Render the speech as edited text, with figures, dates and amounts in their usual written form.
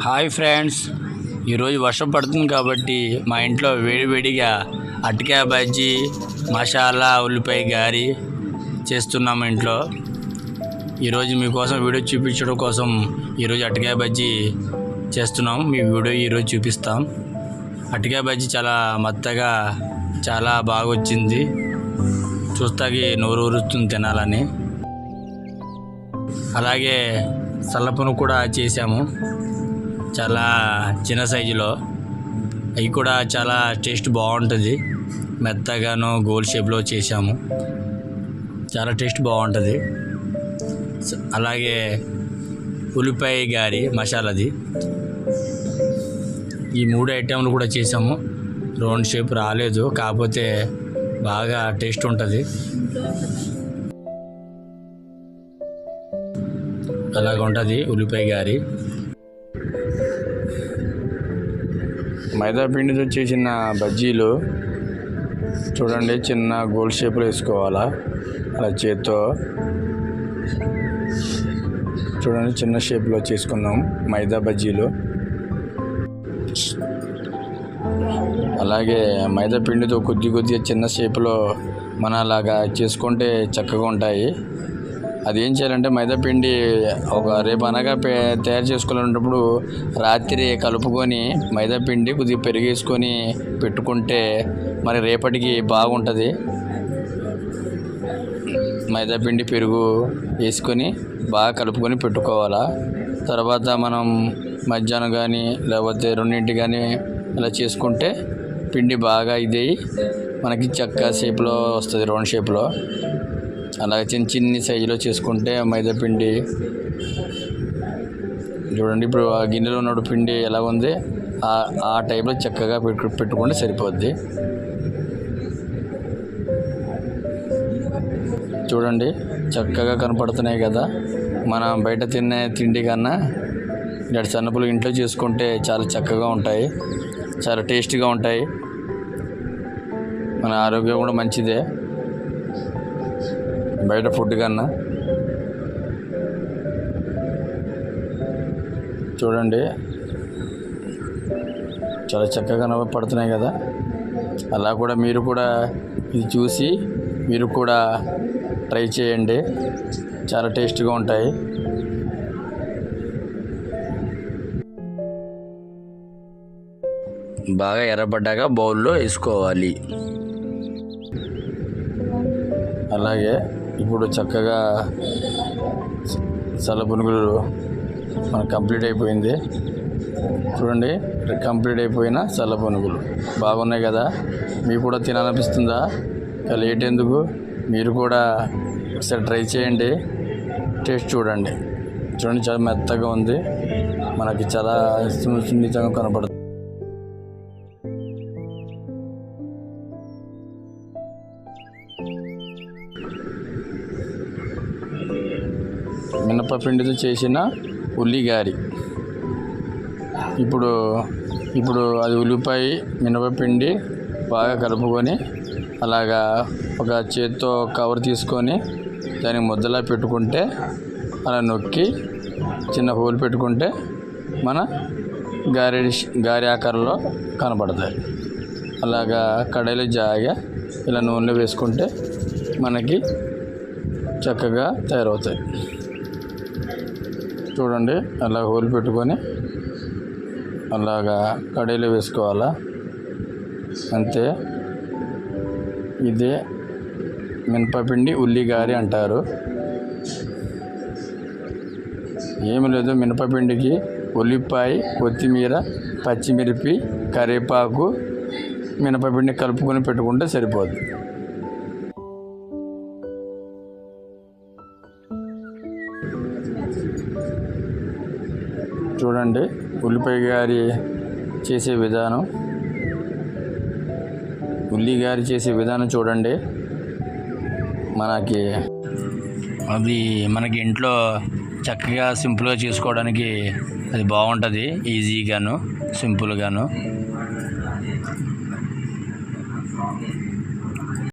Hi friends, ఈరోజు వర్షం పడుతుంది కాబట్టి మా ఇంట్లో వేడివేడిగా అరటికాయ బజ్జీ, మసాలా ఉల్లిపాయ గారి చేస్తున్నాము ఇంట్లో. ఈరోజు మీకోసం వీడియో చూపించడం కోసం ఈరోజు అరటికాయ బజ్జీ చేస్తున్నాం. మీ వీడియో ఈరోజు చూపిస్తాం. అరటికాయ బజ్జీ చాలా మెత్తగా చాలా బాగా వచ్చింది. చూస్తాకి నోరు ఊరుస్తుంది తినాలని. అలాగే సల్లపను కూడా చేసాము, చాలా చిన్న సైజులో. అవి కూడా చాలా టేస్ట్ బాగుంటుంది. మెత్తగాను గోల్ షేప్లో చేసాము, చాలా టేస్ట్ బాగుంటుంది. అలాగే ఉల్లిపాయ గారి మసాలాది, ఈ 3 ఐటెంలు కూడా చేసాము. రౌండ్ షేప్ రాలేదు, కాకపోతే బాగా టేస్ట్ ఉంటుంది. అలాగ ఉంటుంది ఉల్లిపాయ గారి. మైదా పిండితో చేసిన బజ్జీలు చూడండి, చిన్న గోల్ షేప్లో వేసుకోవాలా. అలా చేత్తో చూడండి, చిన్న షేప్లో చేసుకున్నాం మైదా బజ్జీలు. అలాగే మైదా పిండితో కొద్దిగా చిన్న షేప్లో మన అలాగా చేసుకుంటే చక్కగా ఉంటాయి. అది ఏం చేయాలంటే మైదా పిండి రేపు అనగా తయారు చేసుకోవాలన్నప్పుడు రాత్రి కలుపుకొని మైదా పిండి కొద్దిగా పెరిగేసుకొని పెట్టుకుంటే మరి రేపటికి బాగుంటుంది. మైదా పిండి పెరుగు వేసుకొని బాగా కలుపుకొని పెట్టుకోవాలా. తర్వాత మనం మధ్యాహ్నం కానీ లేకపోతే 2 కానీ ఇలా చేసుకుంటే పిండి బాగా ఇది మనకి చెక్క షేప్లో వస్తుంది, రౌండ్ షేప్లో. అలాగే చిన్న సైజులో చేసుకుంటే మైదా పిండి చూడండి, ఇప్పుడు ఆ గిన్నెలో ఉన్న పిండి ఎలా ఉంది ఆ టైప్లో చక్కగా పెట్టుకుంటే సరిపోద్ది. చూడండి, చక్కగా కనపడుతున్నాయి కదా. మనం బయట తినే తిండి కన్నా ఇలాంటి సన్నపులు ఇంట్లో చేసుకుంటే చాలా చక్కగా ఉంటాయి, చాలా టేస్టీగా ఉంటాయి. మన ఆరోగ్యం కూడా మంచిదే బయట ఫుడ్ కన్నా. చూడండి, చాలా చక్కగా పడుతున్నాయి కదా. అలా కూడా మీరు కూడా ఇది చూసి మీరు కూడా ట్రై చేయండి, చాలా టేస్ట్గా ఉంటాయి. బాగా ఎర్రబడ్డాక బౌల్లో వేసుకోవాలి. అలాగే ఇప్పుడు చక్కగా సల్లపునుగులు మనకు కంప్లీట్ అయిపోయింది. చూడండి, కంప్లీట్ అయిపోయిన సల్లపునుగులు బాగున్నాయి కదా. మీకు కూడా తినాలనిపిస్తుందా? లేట్ ఎందుకు, మీరు కూడా ఒకసారి ట్రై చేయండి, టేస్ట్ చూడండి. చూడండి, చాలా మెత్తగా ఉంది, మనకి చాలా సున్నితంగా కనపడుతుంది. మినపపిండితో చేసిన ఉల్లిగారి. ఇప్పుడు అది ఉల్లిపాయ మినపపిండి బాగా కలుపుకొని అలాగా ఒక చేత్తో కవర్ తీసుకొని దానికి ముద్దలా పెట్టుకుంటే, అలా నొక్కి చిన్న హోల్ పెట్టుకుంటే మన గారి ఆకారంలో కనపడతాయి. అలాగా కడాయిలో జాగా ఇలా నూనెలో వేసుకుంటే మనకి చక్కగా తయారవుతాయి. చూడండి, అలా హోల్ పెట్టుకొని అలాగా కడాయిలో వేసుకోవాలా, అంతే. ఇదే మినపపిండి ఉల్లిగారి అంటారు. ఏమి లేదు, మినపపిండికి ఉల్లిపాయ, కొత్తిమీర, పచ్చిమిరపి, కరివేపాకు, మినపపిండి కలుపుకొని పెట్టుకుంటే సరిపోద్ది. చూడండి, ఉల్లిపాయ గారి చేసే విధానం చూడండి. మనకి ఇంట్లో చక్కగా సింపుల్గా చేసుకోవడానికి అది బాగుంటుంది, ఈజీగాను సింపుల్గాను.